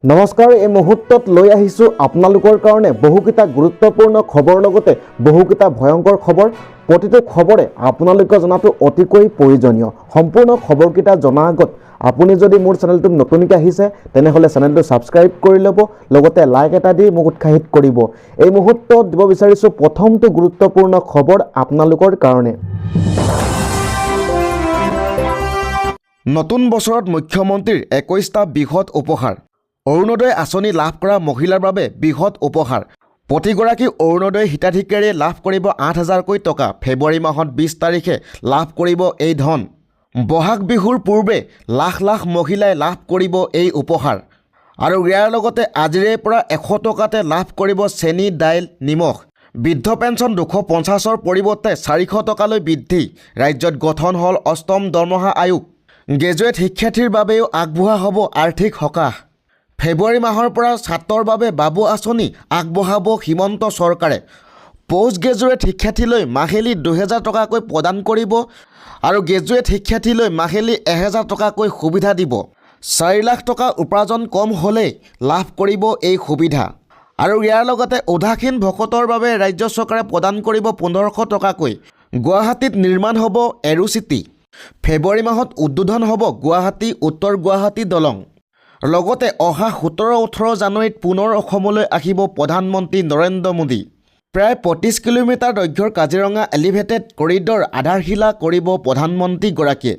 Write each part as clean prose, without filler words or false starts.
নমস্কাৰ এই মুহূৰ্তত লৈ আহিছোঁ আপোনালোকৰ কাৰণে বহুকেইটা গুৰুত্বপূৰ্ণ খবৰ লগতে বহুকেইটা ভয়ংকৰ খবৰ প্ৰতিটো খবৰে আপোনালোকে জনাটো অতিকৈ প্ৰয়োজনীয় সম্পূৰ্ণ খবৰকেইটা জনাৰ আগত আপুনি যদি মোৰ চেনেলটোত নতুনকৈ আহিছে তেনেহ'লে চেনেলটো ছাবস্ক্ৰাইব কৰি ল'ব লগতে লাইক এটা দি মোক উৎসাহিত কৰিব এই মুহূৰ্তত দিব বিচাৰিছোঁ প্ৰথমটো গুৰুত্বপূৰ্ণ খবৰ আপোনালোকৰ কাৰণে নতুন বছৰত মুখ্যমন্ত্ৰীৰ 21টা বৃহৎ উপহাৰ অৰুণোদয় আঁচনি লাভ কৰা মহিলাৰ বাবে বৃহৎ উপহাৰ প্ৰতিগৰাকী অৰুণোদয় হিতাধিকাৰীয়ে লাভ কৰিব 8,000কৈ টকা ফেব্ৰুৱাৰী মাহত 20 তাৰিখে লাভ কৰিব এই ধন বহাগ বিহুৰ পূৰ্বে লাখ লাখ মহিলাই লাভ কৰিব এই উপহাৰ আৰু ইয়াৰ লগতে আজিৰে পৰা 100 টকাতে লাভ কৰিব চেনি দাইল নিমখ বৃদ্ধ পেঞ্চন 250ৰ পৰিৱৰ্তে 400 টকালৈ বৃদ্ধি ৰাজ্যত গঠন হ'ল অষ্টম দৰমহা আয়োগ গ্ৰেজুৱেট শিক্ষাৰ্থীৰ বাবেও আগবঢ়োৱা হ'ব আৰ্থিক সকাহ ফেব্ৰুৱাৰী মাহৰ পৰা ছাত্ৰৰ বাবে বাবু আঁচনি আগবঢ়াব হিমন্ত চৰকাৰে পোষ্ট গ্ৰেজুৱেট শিক্ষাৰ্থীলৈ মাহিলী 2,000 টকাকৈ প্ৰদান কৰিব আৰু গ্ৰেজুৱেট শিক্ষাৰ্থীলৈ মাহিলী 1,000 টকাকৈ সুবিধা দিব 4 লাখ টকা উপাৰ্জন কম হ'লেই লাভ কৰিব এই সুবিধা আৰু ইয়াৰ লগতে উদাসীন ভকতৰ বাবে ৰাজ্য চৰকাৰে প্ৰদান কৰিব 1,500 টকাকৈ গুৱাহাটীত নিৰ্মাণ হ'ব এৰো চিটি ফেব্ৰুৱাৰী মাহত উদ্বোধন হ'ব গুৱাহাটী উত্তৰ গুৱাহাটী দলং লগতে অহা 17-18 জানুৱাৰীত পুনৰ অসমলৈ আহিব প্ৰধানমন্ত্ৰী নৰেন্দ্ৰ মোদী প্ৰায় 25 কিলোমিটাৰ দৈৰ্ঘ্যৰ কাজিৰঙা এলিভেটেড কৰিডৰ আধাৰশিলা কৰিব প্ৰধানমন্ত্ৰীগৰাকীয়ে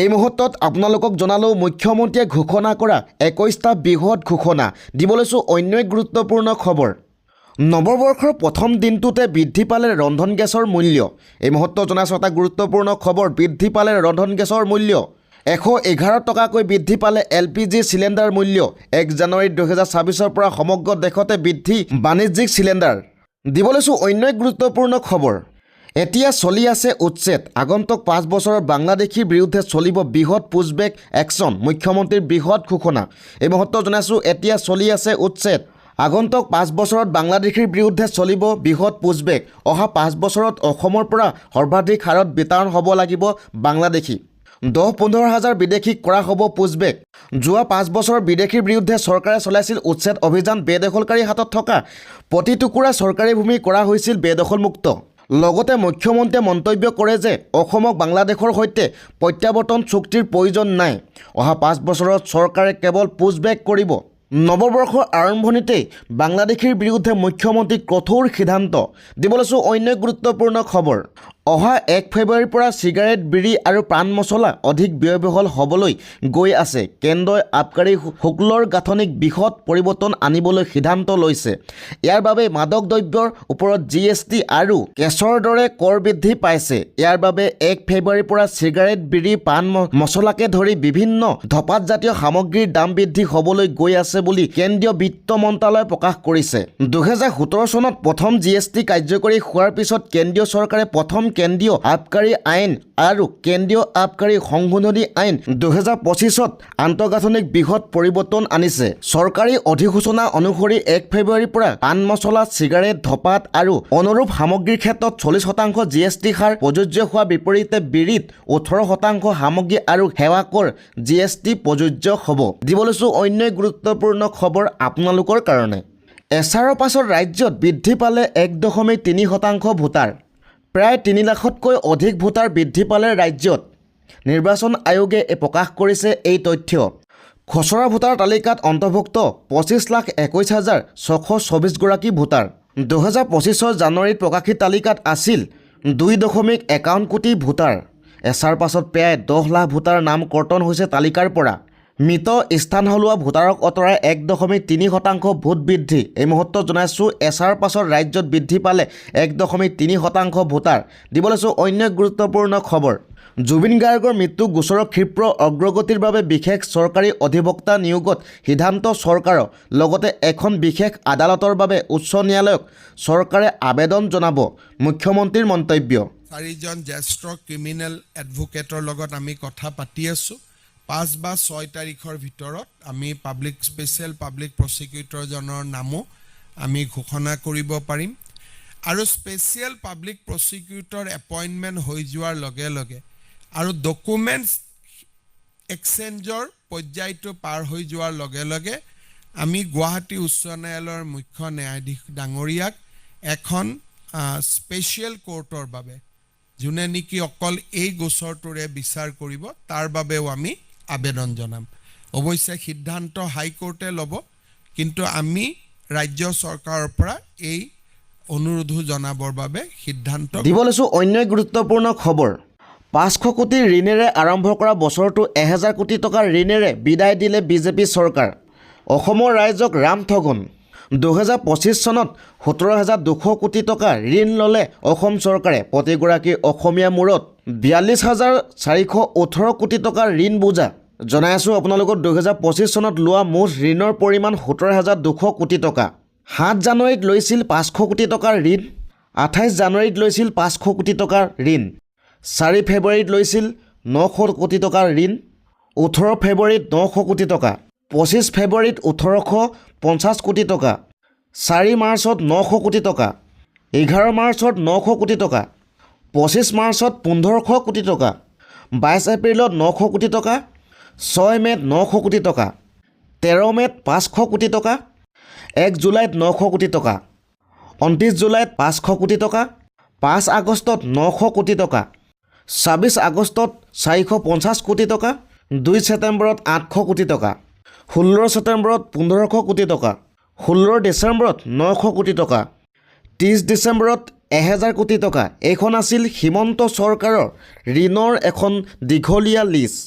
এই মুহূৰ্তত আপোনালোকক জনালোঁ মুখ্যমন্ত্ৰীয়ে ঘোষণা কৰা 21টা বৃহৎ ঘোষণা দিবলৈছোঁ অন্য এক গুৰুত্বপূৰ্ণ খবৰ নৱবৰ্ষৰ প্ৰথম দিনটোতে বৃদ্ধি পালে ৰন্ধন গেছৰ মূল্য এই মুহূৰ্তত জনাইছোঁ এটা গুৰুত্বপূৰ্ণ খবৰ বৃদ্ধি পালে ৰন্ধন গেছৰ মূল্য 111 টকাকৈ বৃদ্ধি পালে LPG চিলিণ্ডাৰ মূল্য 1 জানুৱাৰী 2026ৰ পৰা সমগ্ৰ দেশতে বৃদ্ধি বাণিজ্যিক চিলিণ্ডাৰ দিবলৈছোঁ অন্য এক গুৰুত্বপূৰ্ণ খবৰ এতিয়া চলি আছে উচ্ছেদ আগন্তুক 5 বছৰৰ বাংলাদেশীৰ বিৰুদ্ধে চলিব বৃহৎ পুছবেক একশ্যন মুখ্যমন্ত্ৰীৰ বৃহৎ ঘোষণা এই মুহূৰ্তত জনাইছোঁ এতিয়া চলি আছে উচ্ছেদ আগন্তুক 5 বছৰত বাংলাদেশীৰ বিৰুদ্ধে চলিব বৃহৎ পুছবেক অহা 5 বছৰত অসমৰ পৰা সৰ্বাধিক হাৰত বিতৰণ হ'ব লাগিব বাংলাদেশী 10-15 হাজাৰ বিদেশীক কৰা হ'ব পুছবেক যোৱা 5 বছৰৰ বিদেশীৰ বিৰুদ্ধে চৰকাৰে চলাইছিল উচ্ছেদ অভিযান বেদখলকাৰীৰ হাতত থকা প্ৰতি টুকুৰা চৰকাৰী ভূমি কৰা হৈছিল বেদখলমুক্ত লগতে মুখ্যমন্ত্ৰীয়ে মন্তব্য কৰে যে অসমক বাংলাদেশৰ সৈতে প্ৰত্যাৱৰ্তন চুক্তিৰ প্ৰয়োজন নাই অহা 5 বছৰত চৰকাৰে কেৱল পুছবেক কৰিব নৱবৰ্ষৰ আৰম্ভণিতেই বাংলাদেশীৰ বিৰুদ্ধে মুখ্যমন্ত্ৰীক কঠোৰ সিদ্ধান্ত দিবলৈছোঁ অন্য গুৰুত্বপূৰ্ণ খবৰ অহা 1 ফেব্ৰুৱাৰীৰ পৰা চিগাৰেট বিড়ি আৰু পান মছলা অধিক ব্যয়বহুল হ'বলৈ গৈ আছে কেন্দ্ৰই আবকাৰী শুল্কৰ গাঁথনিক বৃহৎ পৰিৱৰ্তন আনিবলৈ সিদ্ধান্ত লৈছে ইয়াৰ বাবে মাদক দ্ৰব্যৰ ওপৰত GST আৰু কেছৰ দৰে কৰ বৃদ্ধি পাইছে ইয়াৰ বাবে 1 ফেব্ৰুৱাৰীৰ পৰা চিগাৰেট বিড়ি পান মছলাকে ধৰি বিভিন্ন ধঁপাতজাতীয় সামগ্ৰীৰ দাম বৃদ্ধি হ'বলৈ গৈ আছে বুলি কেন্দ্ৰীয় বিত্ত মন্ত্ৰালয়ে প্ৰকাশ কৰিছে 2017 চনত প্ৰথম GST কাৰ্যকৰী হোৱাৰ পিছত কেন্দ্ৰীয় চৰকাৰে প্ৰথম কেন্দ্ৰীয় আবকাৰী আইন আৰু কেন্দ্ৰীয় আবকাৰী সংশোধনী আইন 2025ত আন্তঃগাঁথনিক বৃহৎ পৰিৱৰ্তন আনিছে চৰকাৰী অধিসূচনা অনুসৰি 1 ফেব্ৰুৱাৰীৰ পৰা পান মছলা চিগাৰেট ধঁপাত আৰু অনুৰূপ সামগ্ৰীৰ ক্ষেত্ৰত 40% GST হাৰ প্ৰযোজ্য হোৱাৰ বিপৰীতে বিড়িত 18% সামগ্ৰী আৰু সেৱা কৰ GST প্ৰযোজ্য হ'ব দিবলৈছোঁ অন্য গুৰুত্বপূৰ্ণ খবৰ আপোনালোকৰ কাৰণে এছাৰৰ পাছত ৰাজ্যত বৃদ্ধি পালে 1.3% ভোটাৰ প্ৰায় 3 লাখতকৈ অধিক ভোটাৰ বৃদ্ধি পালে ৰাজ্যত নিৰ্বাচন আয়োগে প্ৰকাশ কৰিছে এই তথ্য খচৰা ভোটাৰ তালিকাত অন্তৰ্ভুক্ত 25,21,624 গৰাকী ভোটাৰ 2025 জানুৱাৰীত প্ৰকাশিত তালিকাত আছিল 2.51 কোটি ভোটাৰ এছাৰ পাছত প্ৰায় 10 লাখ ভোটাৰ নাম কৰ্তন হৈছে তালিকাৰ পৰা মৃত স্থান হলোৱা ভোটাৰক অতৰাই 1.3% ভোট বৃদ্ধি এই মুহূৰ্তত জনাইছোঁ এছাৰ পাছত ৰাজ্যত বৃদ্ধি পালে 1.3% ভোটাৰ দিবলৈছোঁ অন্য গুৰুত্বপূৰ্ণ খবৰ জুবিন গাৰ্গৰ মৃত্যু গোচৰৰ ক্ষীপ্ৰ অগ্ৰগতিৰ বাবে বিশেষ চৰকাৰী অধিবক্তা নিয়োগত সিদ্ধান্ত চৰকাৰৰ লগতে এখন বিশেষ আদালতৰ বাবে উচ্চ ন্যায়ালয়ক চৰকাৰে আবেদন জনাব মুখ্যমন্ত্ৰীৰ মন্তব্য 4জন জ্যেষ্ঠ ক্ৰিমিনেল এডভোকেটৰ লগত আমি কথা পাতি আছোঁ 5 বা 6 তাৰিখৰ ভিতৰত আমি স্পেচিয়েল পাব্লিক প্ৰচিকিউটৰজনৰ নামো আমি ঘোষণা কৰিব পাৰিম আৰু স্পেচিয়েল পাব্লিক প্ৰচিকিউটৰ এপইণ্টমেণ্ট হৈ যোৱাৰ লগে লগে আৰু ডকুমেণ্টছ এক্সচেঞ্জৰ পৰ্যায়টো পাৰ হৈ যোৱাৰ লগে লগে আমি গুৱাহাটী উচ্চ ন্যায়ালয়ৰ মুখ্য ন্যায়াধীশ ডাঙৰীয়াক এখন স্পেচিয়েল কোৰ্টৰ বাবে যোনে নেকি অকল এই গোচৰটোৰে বিচাৰ কৰিব তাৰ বাবেও আমি আবেদন জনাম। অৱশ্যে সিদ্ধান্ত হাইকোৰ্টে ল'ব, কিন্তু আমি ৰাজ্য চৰকাৰৰ পৰা এই অনুৰোধো জনাবৰ বাবে সিদ্ধান্ত দিব লৈছোঁ অন্য এক গুৰুত্বপূৰ্ণ খবৰ। 500 কোটি ঋণেৰে আৰম্ভ কৰা বছৰটো 1000 কোটি টকাৰ ঋণেৰে বিদায় দিলে বিজেপি চৰকাৰ। অসমৰ ৰাইজক ৰামঠগন। 2025 চনত 17,200 কোটি টকা ঋণ ল'লে অসম চৰকাৰে। প্ৰতিগৰাকী অসমীয়া মূৰত 42,418 কোটি টকাৰ ঋণ বোজা। জনাই আছোঁ আপোনালোকক 2025 চনত লোৱা মুঠ ঋণৰ পৰিমাণ 17,200 কোটি টকা। 7 জানুৱাৰীত লৈছিল 500 কোটি টকাৰ ঋণ। 28 জানুৱাৰীত লৈছিল 500 কোটি টকাৰ ঋণ। 4 ফেব্ৰুৱাৰীত লৈছিল 900 কোটি টকাৰ ঋণ। 18 ফেব্ৰুৱাৰীত 900 কোটি টকা। 25 ফেব্ৰুৱাৰীত 1850 কোটি টকা। 4 মাৰ্চত 900 কোটি টকা। 11 মাৰ্চত 900 কোটি টকা। 25 মাৰ্চত 1500 কোটি টকা। 22 এপ্ৰিলত 900 কোটি টকা। 6 মে'ত 900 কোটি টকা। 13 মে'ত 500 কোটি টকা। 1 জুলাইত 900 কোটি টকা। 29 জুলাইত 500 কোটি টকা। 5 আগষ্টত 900 কোটি টকা। 26 আগষ্টত 450 কোটি টকা। 2 ছেপ্টেম্বৰত 800 কোটি টকা। 16 ছেপ্টেম্বৰত 1500 কোটি টকা। 16 ডিচেম্বৰত 900 কোটি টকা। 30 ডিচেম্বৰত 1000 কোটি টকা। এইখন আছিল হিমন্ত চৰকাৰৰ ঋণৰ এখন দীঘলীয়া লিষ্ট।